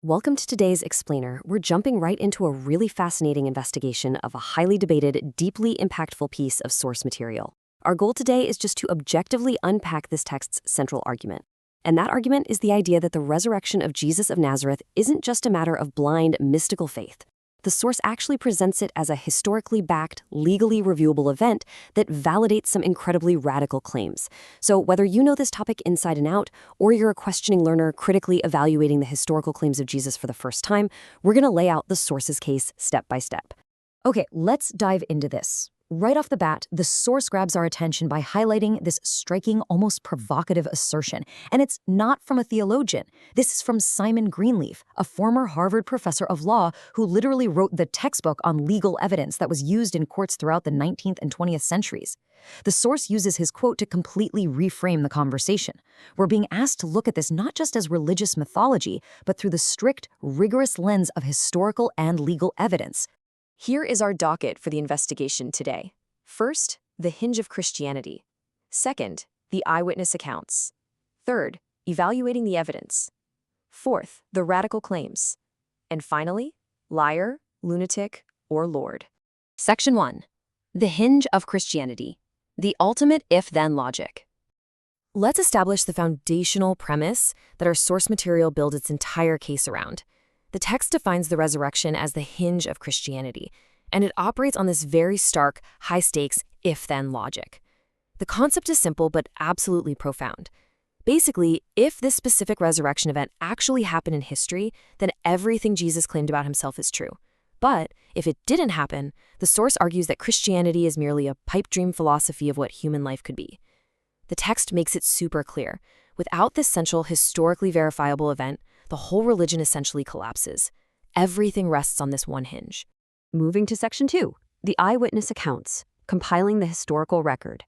Welcome to today's Explainer. We're jumping right into a really fascinating investigation of a highly debated, deeply impactful piece of source material. Our goal today is just to objectively unpack this text's central argument. And that argument is the idea that the resurrection of Jesus of Nazareth isn't just a matter of blind, mystical faith. The source actually presents it as a historically backed, legally reviewable event that validates some incredibly radical claims. So whether you know this topic inside and out, or you're a questioning learner critically evaluating the historical claims of Jesus for the first time, we're going to lay out the source's case step by step. Okay, let's dive into this. Right off the bat, the source grabs our attention by highlighting this striking, almost provocative assertion. And it's not from a theologian. This is from Simon Greenleaf, a former Harvard professor of law who literally wrote the textbook on legal evidence that was used in courts throughout the 19th and 20th centuries. The source uses his quote to completely reframe the conversation. We're being asked to look at this not just as religious mythology, but through the strict, rigorous lens of historical and legal evidence. Here is our docket for the investigation today. First, the hinge of Christianity. Second, the eyewitness accounts. Third, evaluating the evidence. Fourth, the radical claims. And finally, liar, lunatic, or Lord. Section 1. The hinge of Christianity. The ultimate if-then logic. Let's establish the foundational premise that our source material builds its entire case around. The text defines the resurrection as the hinge of Christianity, and it operates on this very stark, high-stakes, if-then logic. The concept is simple but absolutely profound. Basically, if this specific resurrection event actually happened in history, then everything Jesus claimed about himself is true. But if it didn't happen, the source argues that Christianity is merely a pipe dream philosophy of what human life could be. The text makes it super clear. Without this central, historically verifiable event, the whole religion essentially collapses. Everything rests on this one hinge. Moving to Section 2, the eyewitness accounts, compiling the historical record.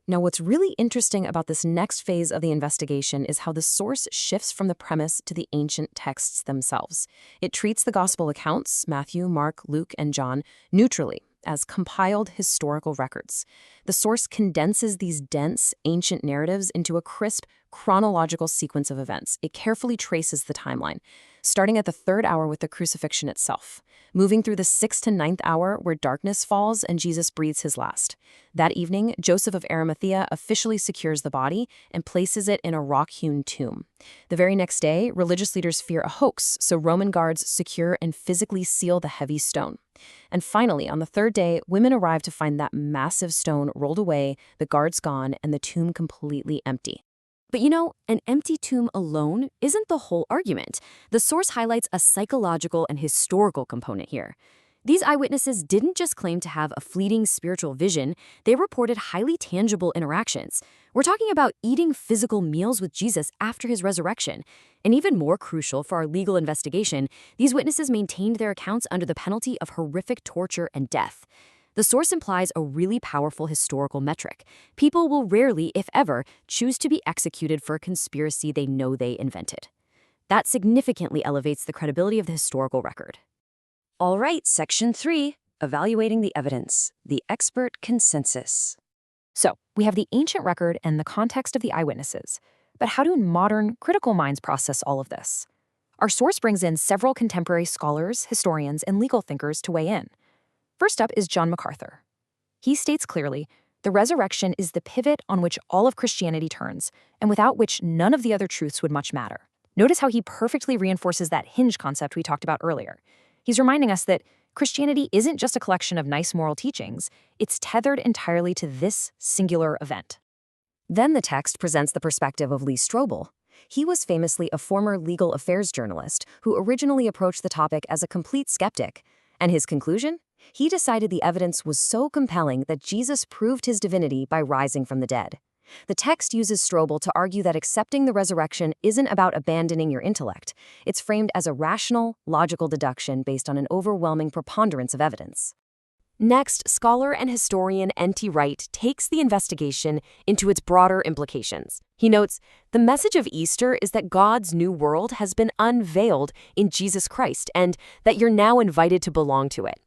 Now, what's really interesting about this next phase of the investigation is how the source shifts from the premise to the ancient texts themselves. It treats the gospel accounts, Matthew, Mark, Luke, and John, neutrally, as compiled historical records. The source condenses these dense, ancient narratives into a crisp, chronological sequence of events. It carefully traces the timeline, starting at the 3rd hour with the crucifixion itself, moving through the 6th to 9th hour where darkness falls and Jesus breathes his last. That evening, Joseph of Arimathea officially secures the body and places it in a rock-hewn tomb. The very next day, religious leaders fear a hoax, so Roman guards secure and physically seal the heavy stone. And finally, on the 3rd day, women arrive to find that massive stone rolled away, the guards gone, and the tomb completely empty. But you know, an empty tomb alone isn't the whole argument. The source highlights a psychological and historical component here. These eyewitnesses didn't just claim to have a fleeting spiritual vision, they reported highly tangible interactions. We're talking about eating physical meals with Jesus after his resurrection. And even more crucial for our legal investigation, these witnesses maintained their accounts under the penalty of horrific torture and death. The source implies a really powerful historical metric. People will rarely, if ever, choose to be executed for a conspiracy they know they invented. That significantly elevates the credibility of the historical record. All right, Section 3, evaluating the evidence, the expert consensus. So, we have the ancient record and the context of the eyewitnesses. But how do modern, critical minds process all of this? Our source brings in several contemporary scholars, historians, and legal thinkers to weigh in. First up is John MacArthur. He states clearly, the resurrection is the pivot on which all of Christianity turns, and without which none of the other truths would much matter. Notice how he perfectly reinforces that hinge concept we talked about earlier. He's reminding us that Christianity isn't just a collection of nice moral teachings, it's tethered entirely to this singular event. Then the text presents the perspective of Lee Strobel. He was famously a former legal affairs journalist who originally approached the topic as a complete skeptic. And his conclusion? He decided the evidence was so compelling that Jesus proved his divinity by rising from the dead. The text uses Strobel to argue that accepting the resurrection isn't about abandoning your intellect. It's framed as a rational, logical deduction based on an overwhelming preponderance of evidence. Next, scholar and historian N.T. Wright takes the investigation into its broader implications. He notes, the message of Easter is that God's new world has been unveiled in Jesus Christ and that you're now invited to belong to it.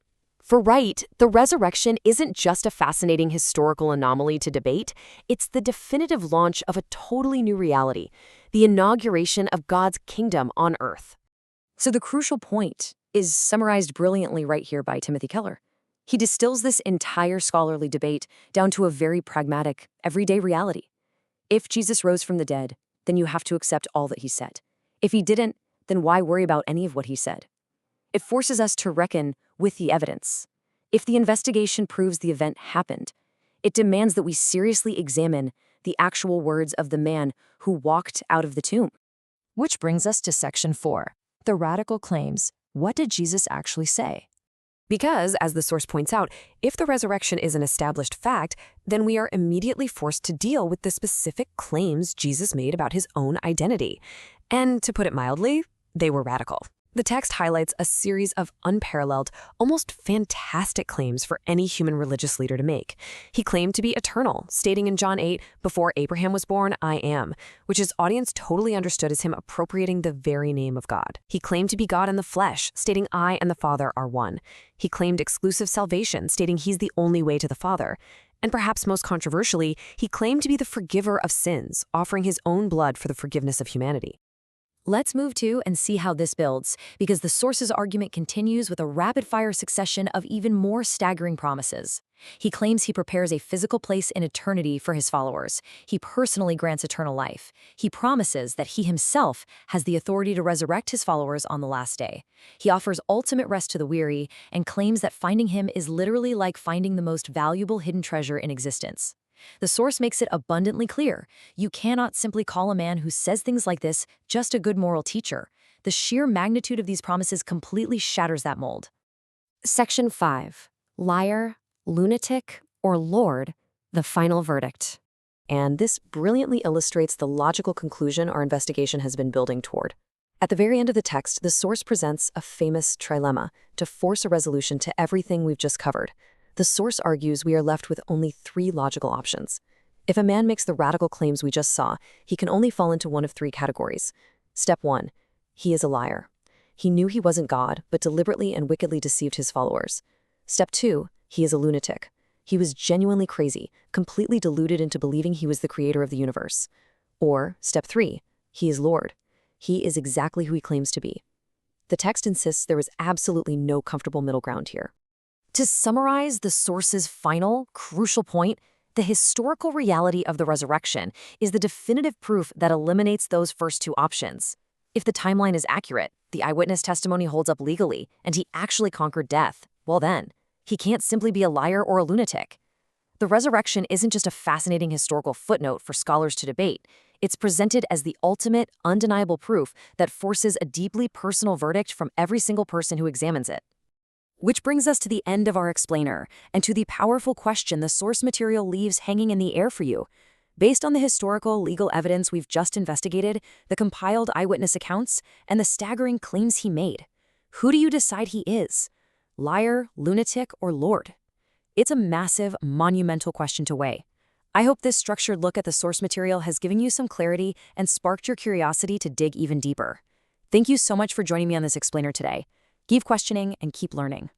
For Wright, the resurrection isn't just a fascinating historical anomaly to debate, it's the definitive launch of a totally new reality, the inauguration of God's kingdom on earth. So the crucial point is summarized brilliantly right here by Timothy Keller. He distills this entire scholarly debate down to a very pragmatic, everyday reality. If Jesus rose from the dead, then you have to accept all that he said. If he didn't, then why worry about any of what he said? It forces us to reckon with the evidence. If the investigation proves the event happened, it demands that we seriously examine the actual words of the man who walked out of the tomb. Which brings us to section 4, the radical claims. What did Jesus actually say? Because, as the source points out, if the resurrection is an established fact, then we are immediately forced to deal with the specific claims Jesus made about his own identity. And to put it mildly, they were radical. The text highlights a series of unparalleled, almost fantastic claims for any human religious leader to make. He claimed to be eternal, stating in John 8, "Before Abraham was born, I am," which his audience totally understood as him appropriating the very name of God. He claimed to be God in the flesh, stating I and the Father are one. He claimed exclusive salvation, stating he's the only way to the Father. And perhaps most controversially, he claimed to be the forgiver of sins, offering his own blood for the forgiveness of humanity. Let's move to and see how this builds, because the source's argument continues with a rapid-fire succession of even more staggering promises. He claims he prepares a physical place in eternity for his followers. He personally grants eternal life. He promises that he himself has the authority to resurrect his followers on the last day. He offers ultimate rest to the weary and claims that finding him is literally like finding the most valuable hidden treasure in existence. The source makes it abundantly clear. You cannot simply call a man who says things like this just a good moral teacher. The sheer magnitude of these promises completely shatters that mold. Section 5. Liar, lunatic, or Lord, the final verdict. And this brilliantly illustrates the logical conclusion our investigation has been building toward. At the very end of the text, the source presents a famous trilemma to force a resolution to everything we've just covered. The source argues we are left with only 3 logical options. If a man makes the radical claims we just saw, he can only fall into one of 3 categories. Step 1. He is a liar. He knew he wasn't God, but deliberately and wickedly deceived his followers. Step 2. He is a lunatic. He was genuinely crazy, completely deluded into believing he was the creator of the universe. Or, Step 3. He is Lord. He is exactly who he claims to be. The text insists there is absolutely no comfortable middle ground here. To summarize the source's final, crucial point, the historical reality of the resurrection is the definitive proof that eliminates those first 2 options. If the timeline is accurate, the eyewitness testimony holds up legally, and he actually conquered death, well then, he can't simply be a liar or a lunatic. The resurrection isn't just a fascinating historical footnote for scholars to debate. It's presented as the ultimate, undeniable proof that forces a deeply personal verdict from every single person who examines it. Which brings us to the end of our explainer, and to the powerful question the source material leaves hanging in the air for you. Based on the historical, legal evidence we've just investigated, the compiled eyewitness accounts, and the staggering claims he made, who do you decide he is? Liar, lunatic, or Lord? It's a massive, monumental question to weigh. I hope this structured look at the source material has given you some clarity and sparked your curiosity to dig even deeper. Thank you so much for joining me on this explainer today. Keep questioning and keep learning.